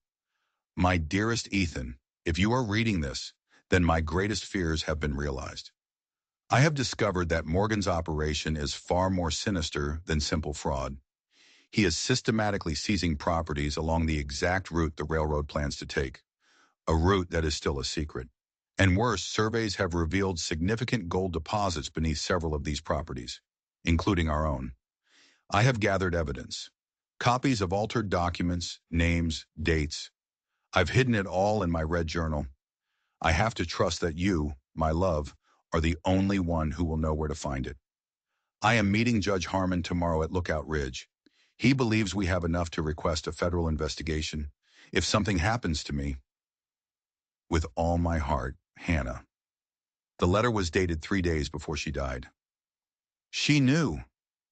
My dearest Ethan, if you are reading this, then my greatest fears have been realized. I have discovered that Morgan's operation is far more sinister than simple fraud. He is systematically seizing properties along the exact route the railroad plans to take, a route that is still a secret. And worse, surveys have revealed significant gold deposits beneath several of these properties, including our own. I have gathered evidence, copies of altered documents, names, dates. I've hidden it all in my red journal. I have to trust that you, my love, are the only one who will know where to find it. I am meeting Judge Harmon tomorrow at Lookout Ridge. He believes we have enough to request a federal investigation. If something happens to me, with all my heart, Hannah. The letter was dated 3 days before she died. She knew,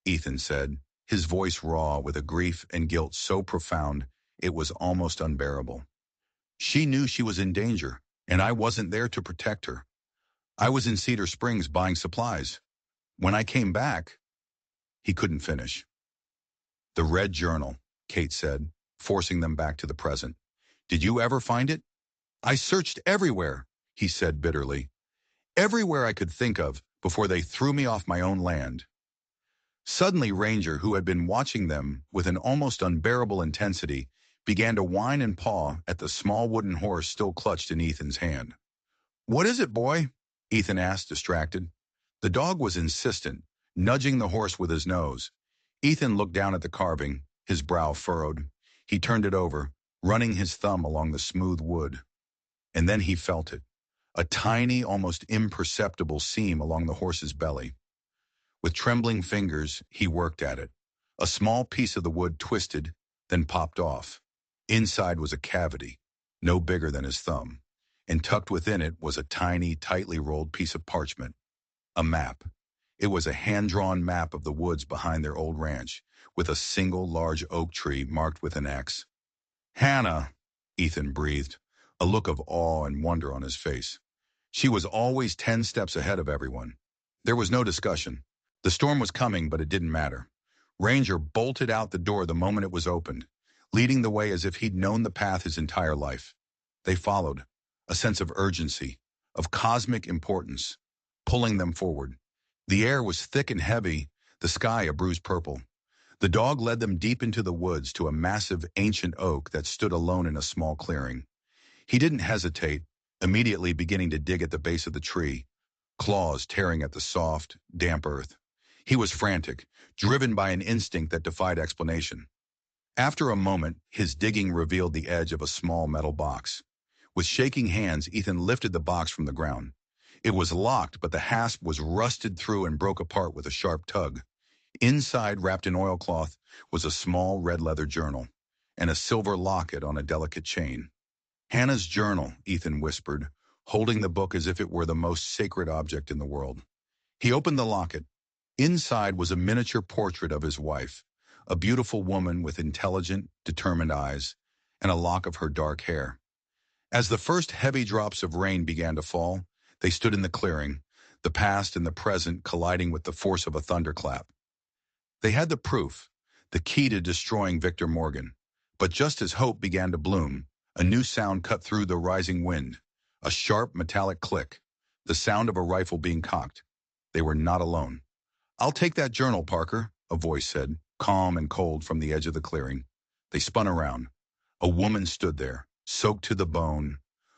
Ethan said, his voice raw with a grief and guilt so profound it was almost unbearable. She knew she was in danger, and I wasn't there to protect her. I was in Cedar Springs buying supplies. When I came back, he couldn't finish. The red journal, Kate said, forcing them back to the present. Did you ever find it? I searched everywhere, he said bitterly. Everywhere I could think of before they threw me off my own land. Suddenly Ranger, who had been watching them with an almost unbearable intensity, began to whine and paw at the small wooden horse still clutched in Ethan's hand. What is it, boy? Ethan asked, distracted. The dog was insistent, nudging the horse with his nose. Ethan looked down at the carving, his brow furrowed. He turned it over, running his thumb along the smooth wood. And then he felt it, a tiny, almost imperceptible seam along the horse's belly. With trembling fingers, he worked at it. A small piece of the wood twisted, then popped off. Inside was a cavity, no bigger than his thumb, and tucked within it was a tiny, tightly rolled piece of parchment. A map. It was a hand-drawn map of the woods behind their old ranch, with a single large oak tree marked with an X. Hannah, Ethan breathed, a look of awe and wonder on his face. She was always 10 steps ahead of everyone. There was no discussion. The storm was coming, but it didn't matter. Ranger bolted out the door the moment it was opened, leading the way as if he'd known the path his entire life. They followed, a sense of urgency, of cosmic importance, pulling them forward. The air was thick and heavy, the sky a bruised purple. The dog led them deep into the woods to a massive ancient oak that stood alone in a small clearing. He didn't hesitate, immediately beginning to dig at the base of the tree, claws tearing at the soft, damp earth. He was frantic, driven by an instinct that defied explanation. After a moment, his digging revealed the edge of a small metal box. With shaking hands, Ethan lifted the box from the ground. It was locked, but the hasp was rusted through and broke apart with a sharp tug. Inside, wrapped in oilcloth, was a small red leather journal and a silver locket on a delicate chain. Hannah's journal, Ethan whispered, holding the book as if it were the most sacred object in the world. He opened the locket. Inside was a miniature portrait of his wife, a beautiful woman with intelligent, determined eyes, and a lock of her dark hair. As the first heavy drops of rain began to fall, they stood in the clearing, the past and the present colliding with the force of a thunderclap. They had the proof, the key to destroying Victor Morgan. But just as hope began to bloom, a new sound cut through the rising wind, a sharp metallic click, the sound of a rifle being cocked. They were not alone. I'll take that journal, Parker, a voice said, calm and cold from the edge of the clearing. They spun around. A woman stood there, soaked to the bone,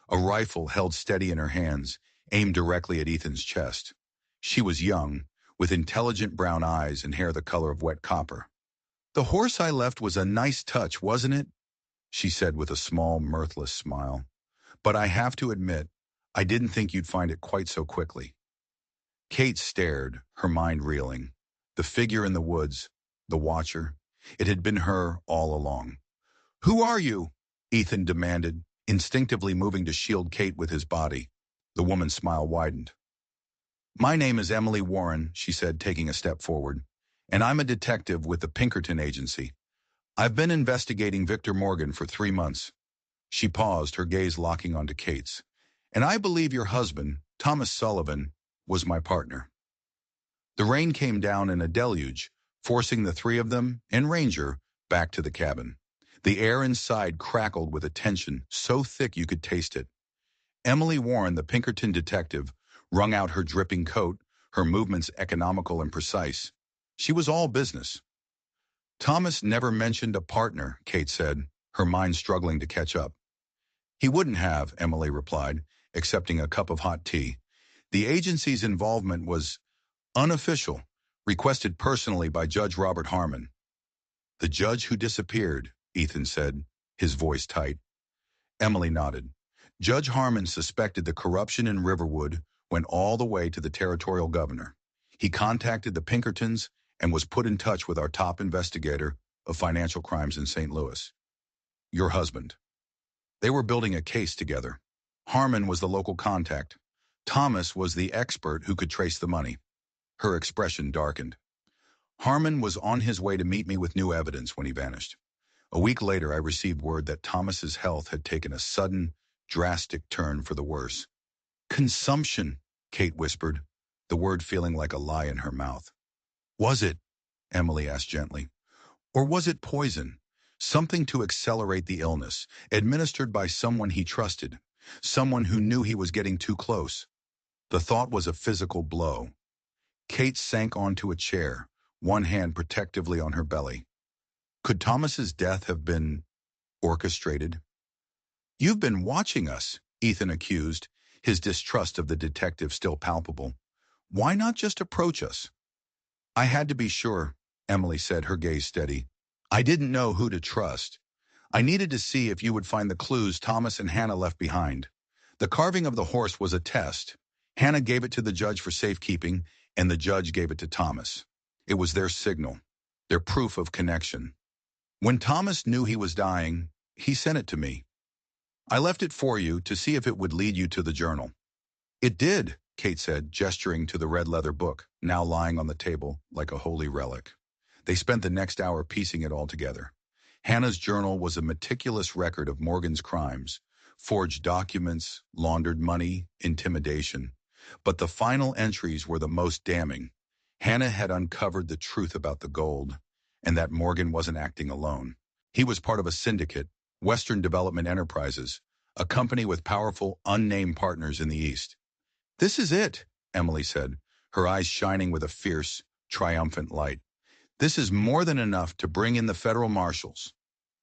a rifle held steady in her hands, aimed directly at Ethan's chest. She was young, with intelligent brown eyes and hair the color of wet copper. The horse I left was a nice touch, wasn't it? She said with a small, mirthless smile. But I have to admit, I didn't think you'd find it quite so quickly. Kate stared, her mind reeling. The figure in the woods, the watcher, it had been her all along. Who are you? Ethan demanded, instinctively moving to shield Kate with his body. The woman's smile widened. My name is Emily Warren, she said, taking a step forward, and I'm a detective with the Pinkerton Agency. I've been investigating Victor Morgan for 3 months. She paused, her gaze locking onto Kate's. And I believe your husband, Thomas Sullivan, was my partner. The rain came down in a deluge, forcing the three of them and Ranger back to the cabin. The air inside crackled with a tension so thick you could taste it. Emily Warren, the Pinkerton detective, wrung out her dripping coat, her movements economical and precise. She was all business. Thomas never mentioned a partner, Kate said, her mind struggling to catch up. He wouldn't have, Emily replied, accepting a cup of hot tea. The agency's involvement was unofficial, requested personally by Judge Robert Harmon. The judge who disappeared, Ethan said, his voice tight. Emily nodded. Judge Harmon suspected the corruption in Riverwood went all the way to the territorial governor. He contacted the Pinkertons and was put in touch with our top investigator of financial crimes in St. Louis. Your husband. They were building a case together. Harmon was the local contact. Thomas was the expert who could trace the money. Her expression darkened. Harmon was on his way to meet me with new evidence when he vanished. A week later, I received word that Thomas's health had taken a sudden, drastic turn for the worse. Consumption, Kate whispered, the word feeling like a lie in her mouth. Was it, Emily asked gently, or was it poison? Something to accelerate the illness, administered by someone he trusted, someone who knew he was getting too close. The thought was a physical blow. Kate sank onto a chair, one hand protectively on her belly. Could Thomas's death have been orchestrated? You've been watching us, Ethan accused, his distrust of the detective still palpable. Why not just approach us? I had to be sure, Emily said, her gaze steady. I didn't know who to trust. I needed to see if you would find the clues Thomas and Hannah left behind. The carving of the horse was a test. Hannah gave it to the judge for safekeeping, and the judge gave it to Thomas. It was their signal, their proof of connection. When Thomas knew he was dying, he sent it to me. I left it for you to see if it would lead you to the journal. It did, Kate said, gesturing to the red leather book, now lying on the table like a holy relic. They spent the next hour piecing it all together. Hannah's journal was a meticulous record of Morgan's crimes, forged documents, laundered money, intimidation. But the final entries were the most damning. Hannah had uncovered the truth about the gold, and that Morgan wasn't acting alone. He was part of a syndicate, Western Development Enterprises, a company with powerful, unnamed partners in the East. This is it, Emily said, her eyes shining with a fierce, triumphant light. This is more than enough to bring in the federal marshals.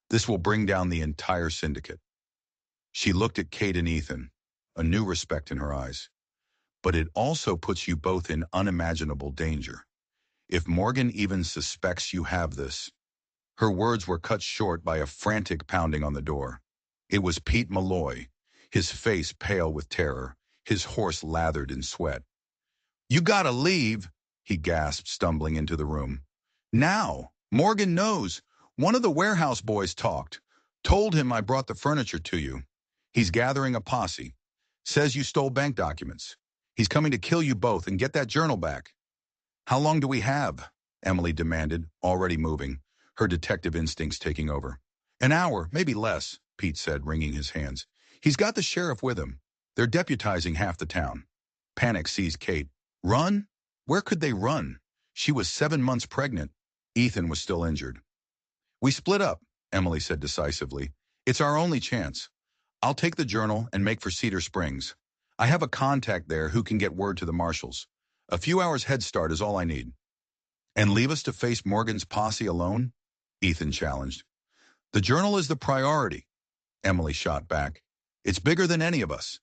This will bring down the entire syndicate. She looked at Kate and Ethan, a new respect in her eyes. But it also puts you both in unimaginable danger. If Morgan even suspects you have this. Her words were cut short by a frantic pounding on the door. It was Pete Malloy, his face pale with terror, his horse lathered in sweat. You gotta leave, he gasped, stumbling into the room. Now, Morgan knows. One of the warehouse boys talked. Told him I brought the furniture to you. He's gathering a posse. Says you stole bank documents. He's coming to kill you both and get that journal back. How long do we have? Emily demanded, already moving, her detective instincts taking over. An hour, maybe less, Pete said, wringing his hands. He's got the sheriff with him. They're deputizing half the town. Panic seized Kate. Run? Where could they run? She was 7 months pregnant. Ethan was still injured. We split up, Emily said decisively. It's our only chance. I'll take the journal and make for Cedar Springs. I have a contact there who can get word to the marshals. A few hours head start is all I need. And leave us to face Morgan's posse alone? Ethan challenged. The journal is the priority, Emily shot back. It's bigger than any of us.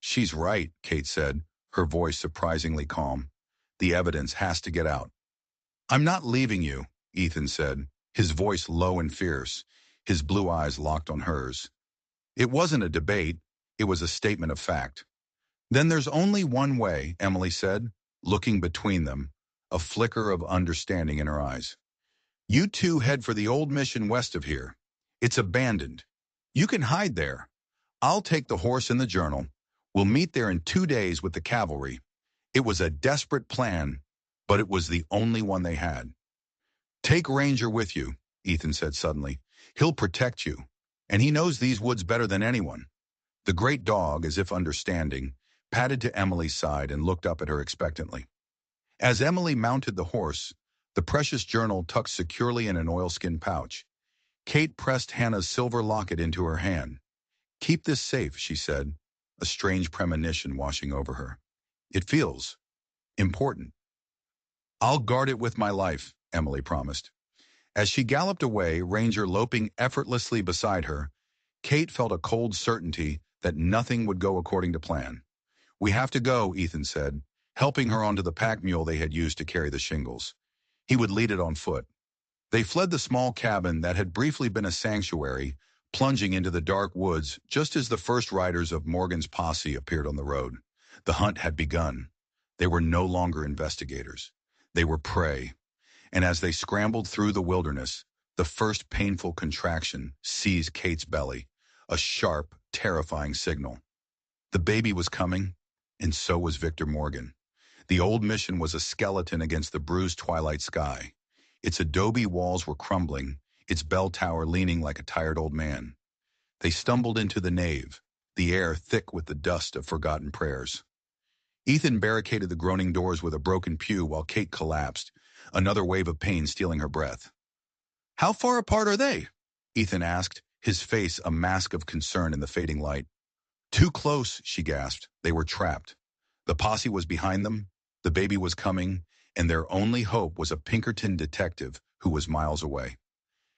She's right, Kate said, her voice surprisingly calm. The evidence has to get out. I'm not leaving you, Ethan said, his voice low and fierce, his blue eyes locked on hers. It wasn't a debate, it was a statement of fact. Then there's only one way, Emily said, looking between them, a flicker of understanding in her eyes. You two head for the old mission west of here. It's abandoned. You can hide there. I'll take the horse and the journal. We'll meet there in 2 days with the cavalry. It was a desperate plan, but it was the only one they had. Take Ranger with you, Ethan said suddenly. He'll protect you, and he knows these woods better than anyone. The great dog, as if understanding, padded to Emily's side and looked up at her expectantly. As Emily mounted the horse, the precious journal tucked securely in an oilskin pouch. Kate pressed Hannah's silver locket into her hand. "Keep this safe," she said, a strange premonition washing over her. "It feels important." "I'll guard it with my life," Emily promised. As she galloped away, Ranger loping effortlessly beside her, Kate felt a cold certainty that nothing would go according to plan. "We have to go," Ethan said, helping her onto the pack mule they had used to carry the shingles. He would lead it on foot. They fled the small cabin that had briefly been a sanctuary, plunging into the dark woods just as the first riders of Morgan's posse appeared on the road. The hunt had begun. They were no longer investigators. They were prey. And as they scrambled through the wilderness, the first painful contraction seized Kate's belly, a sharp, terrifying signal. The baby was coming, and so was Victor Morgan. The old mission was a skeleton against the bruised twilight sky. Its adobe walls were crumbling, its bell tower leaning like a tired old man. They stumbled into the nave, the air thick with the dust of forgotten prayers. Ethan barricaded the groaning doors with a broken pew while Kate collapsed, another wave of pain stealing her breath. "How far apart are they?" Ethan asked, his face a mask of concern in the fading light. "Too close," she gasped. They were trapped. The posse was behind them, the baby was coming, and their only hope was a Pinkerton detective who was miles away.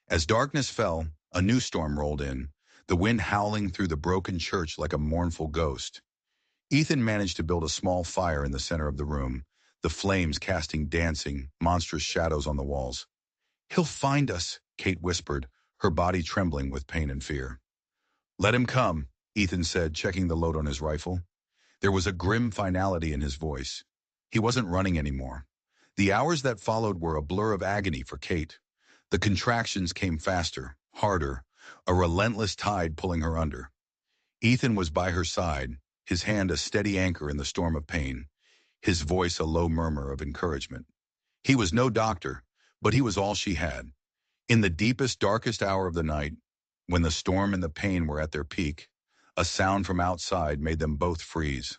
As darkness fell, a new storm rolled in, the wind howling through the broken church like a mournful ghost. Ethan managed to build a small fire in the center of the room, the flames casting dancing, monstrous shadows on the walls. "He'll find us," Kate whispered, her body trembling with pain and fear. "Let him come," Ethan said, checking the load on his rifle. There was a grim finality in his voice. He wasn't running anymore. The hours that followed were a blur of agony for Kate. The contractions came faster, harder, a relentless tide pulling her under. Ethan was by her side, his hand a steady anchor in the storm of pain, his voice a low murmur of encouragement. He was no doctor, but he was all she had. In the deepest, darkest hour of the night, when the storm and the pain were at their peak, a sound from outside made them both freeze.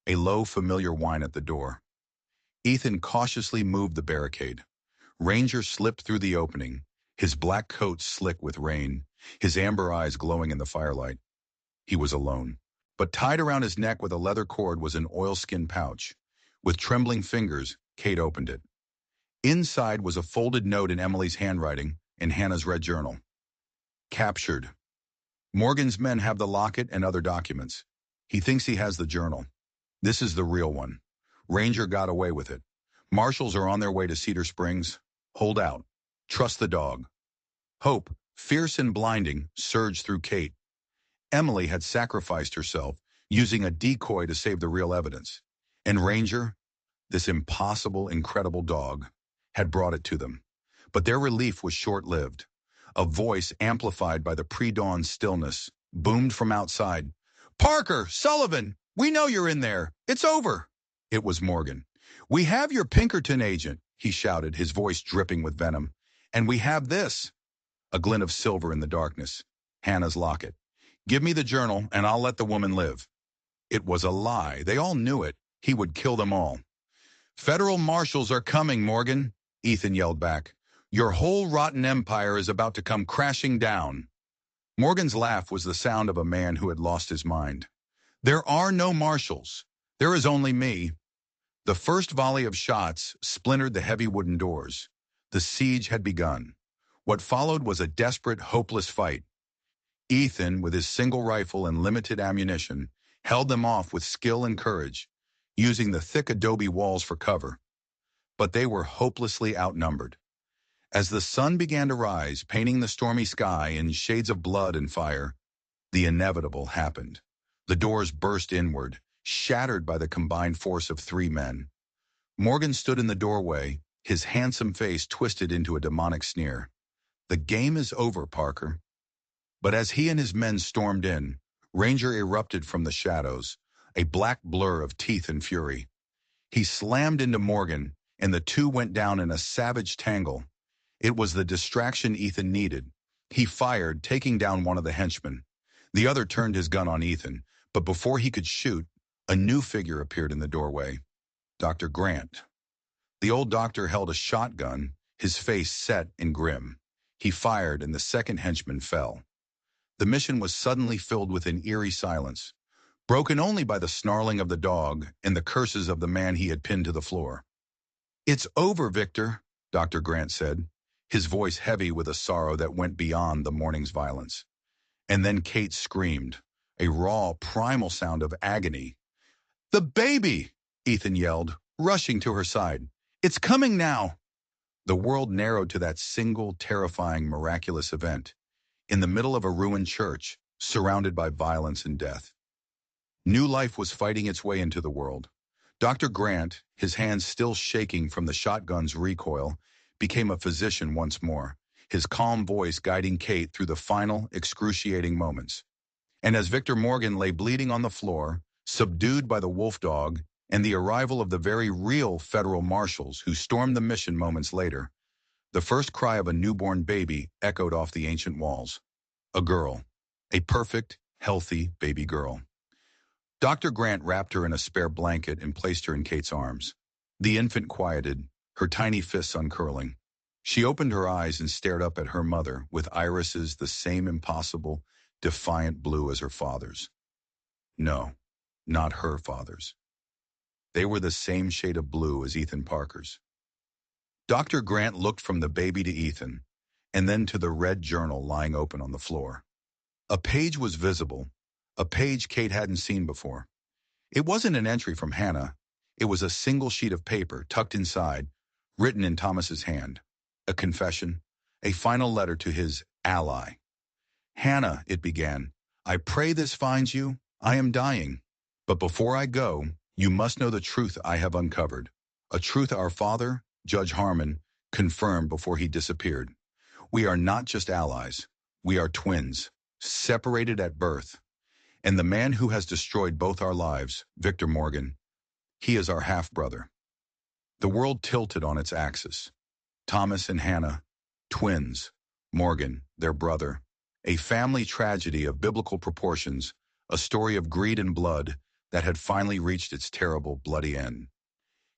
A low, familiar whine at the door. Ethan cautiously moved the barricade. Ranger slipped through the opening, his black coat slick with rain, his amber eyes glowing in the firelight. He was alone. But tied around his neck with a leather cord was an oilskin pouch. With trembling fingers, Kate opened it. Inside was a folded note in Emily's handwriting and Hannah's red journal. "Captured. Morgan's men have the locket and other documents. He thinks he has the journal. This is the real one. Ranger got away with it. Marshals are on their way to Cedar Springs. Hold out. Trust the dog." Hope, fierce and blinding, surged through Kate. Emily had sacrificed herself, using a decoy to save the real evidence. And Ranger, this impossible, incredible dog, had brought it to them. But their relief was short-lived. A voice, amplified by the pre-dawn stillness, boomed from outside. "Parker! Sullivan! We know you're in there! It's over!" It was Morgan. "We have your Pinkerton agent," he shouted, his voice dripping with venom. "And we have this." A glint of silver in the darkness. Hannah's locket. "Give me the journal, and I'll let the woman live." It was a lie. They all knew it. He would kill them all. "Federal marshals are coming, Morgan," Ethan yelled back. "Your whole rotten empire is about to come crashing down." Morgan's laugh was the sound of a man who had lost his mind. "There are no marshals. There is only me." The first volley of shots splintered the heavy wooden doors. The siege had begun. What followed was a desperate, hopeless fight. Ethan, with his single rifle and limited ammunition, held them off with skill and courage, using the thick adobe walls for cover. But they were hopelessly outnumbered. As the sun began to rise, painting the stormy sky in shades of blood and fire, the inevitable happened. The doors burst inward, shattered by the combined force of 3 men. Morgan stood in the doorway, his handsome face twisted into a demonic sneer. "The game is over, Parker." But as he and his men stormed in, Ranger erupted from the shadows, a black blur of teeth and fury. He slammed into Morgan, and the two went down in a savage tangle. It was the distraction Ethan needed. He fired, taking down one of the henchmen. The other turned his gun on Ethan, but before he could shoot, a new figure appeared in the doorway. Dr. Grant. The old doctor held a shotgun, his face set and grim. He fired, and the second henchman fell. The mission was suddenly filled with an eerie silence, broken only by the snarling of the dog and the curses of the man he had pinned to the floor. "It's over, Victor," Dr. Grant said, his voice heavy with a sorrow that went beyond the morning's violence. And then Kate screamed, a raw, primal sound of agony. "The baby!" Ethan yelled, rushing to her side. "It's coming now!" The world narrowed to that single, terrifying, miraculous event, in the middle of a ruined church, surrounded by violence and death. New life was fighting its way into the world. Dr. Grant, his hands still shaking from the shotgun's recoil, became a physician once more, his calm voice guiding Kate through the final, excruciating moments. And as Victor Morgan lay bleeding on the floor, subdued by the wolf dog and the arrival of the very real federal marshals who stormed the mission moments later, the first cry of a newborn baby echoed off the ancient walls. A girl. A perfect, healthy baby girl. Dr. Grant wrapped her in a spare blanket and placed her in Kate's arms. The infant quieted, her tiny fists uncurling. She opened her eyes and stared up at her mother with irises the same impossible, defiant blue as her father's. No, not her father's. They were the same shade of blue as Ethan Parker's. Dr. Grant looked from the baby to Ethan, and then to the red journal lying open on the floor. A page was visible, a page Kate hadn't seen before. It wasn't an entry from Hannah. It was a single sheet of paper tucked inside, written in Thomas's hand. A confession, a final letter to his ally. "Hannah," it began, "I pray this finds you. I am dying. But before I go, you must know the truth I have uncovered. A truth our father, Judge Harmon, confirmed before he disappeared. We are not just allies. We are twins, separated at birth. And the man who has destroyed both our lives, Victor Morgan, he is our half-brother." The world tilted on its axis. Thomas and Hannah, twins. Morgan, their brother. A family tragedy of biblical proportions, a story of greed and blood that had finally reached its terrible, bloody end.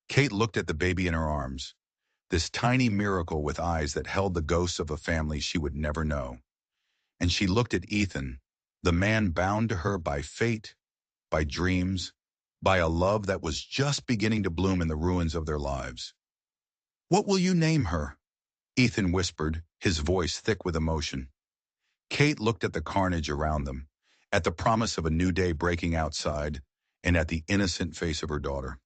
Kate looked at the baby in her arms, this tiny miracle with eyes that held the ghosts of a family she would never know. And she looked at Ethan, the man bound to her by fate, by dreams, by a love that was just beginning to bloom in the ruins of their lives. "What will you name her?" Ethan whispered, his voice thick with emotion. Kate looked at the carnage around them, at the promise of a new day breaking outside, and at the innocent face of her daughter.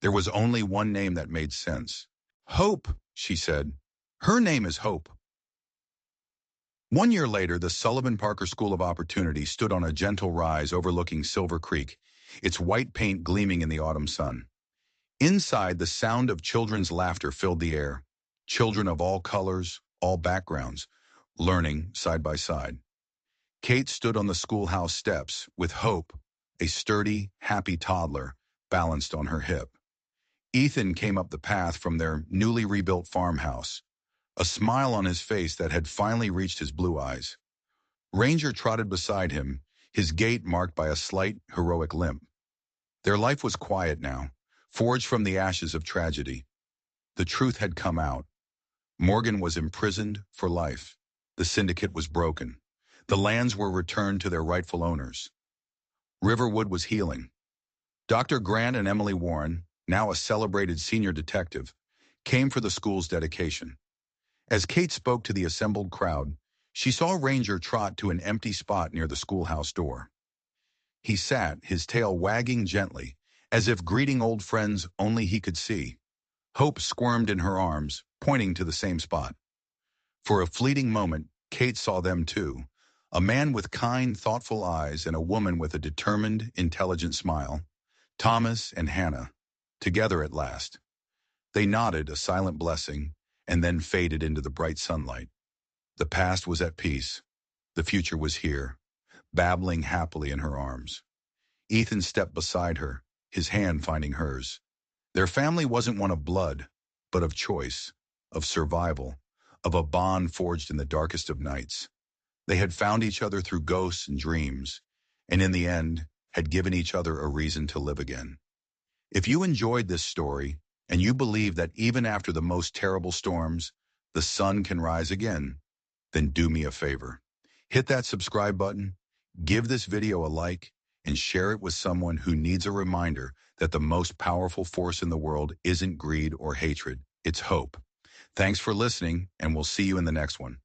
There was only one name that made sense. "Hope," she said. "Her name is Hope." 1 year later, the Sullivan Parker School of Opportunity stood on a gentle rise overlooking Silver Creek, its white paint gleaming in the autumn sun. Inside, the sound of children's laughter filled the air. Children of all colors, all backgrounds, learning side by side. Kate stood on the schoolhouse steps with Hope, a sturdy, happy toddler, balanced on her hip. Ethan came up the path from their newly rebuilt farmhouse, a smile on his face that had finally reached his blue eyes. Ranger trotted beside him, his gait marked by a slight, heroic limp. Their life was quiet now, forged from the ashes of tragedy. The truth had come out. Morgan was imprisoned for life. The syndicate was broken. The lands were returned to their rightful owners. Riverwood was healing. Dr. Grant and Emily Warren, now a celebrated senior detective, came for the school's dedication. As Kate spoke to the assembled crowd, she saw Ranger trot to an empty spot near the schoolhouse door. He sat, his tail wagging gently, as if greeting old friends only he could see. Hope squirmed in her arms, pointing to the same spot. For a fleeting moment, Kate saw them too, a man with kind, thoughtful eyes and a woman with a determined, intelligent smile. Thomas and Hannah, together at last. They nodded a silent blessing and then faded into the bright sunlight. The past was at peace. The future was here, babbling happily in her arms. Ethan stepped beside her, his hand finding hers. Their family wasn't one of blood, but of choice, of survival, of a bond forged in the darkest of nights. They had found each other through ghosts and dreams, and in the end, had given each other a reason to live again. If you enjoyed this story, and you believe that even after the most terrible storms, the sun can rise again, then do me a favor. Hit that subscribe button, give this video a like, and share it with someone who needs a reminder that the most powerful force in the world isn't greed or hatred, it's hope. Thanks for listening, and we'll see you in the next one.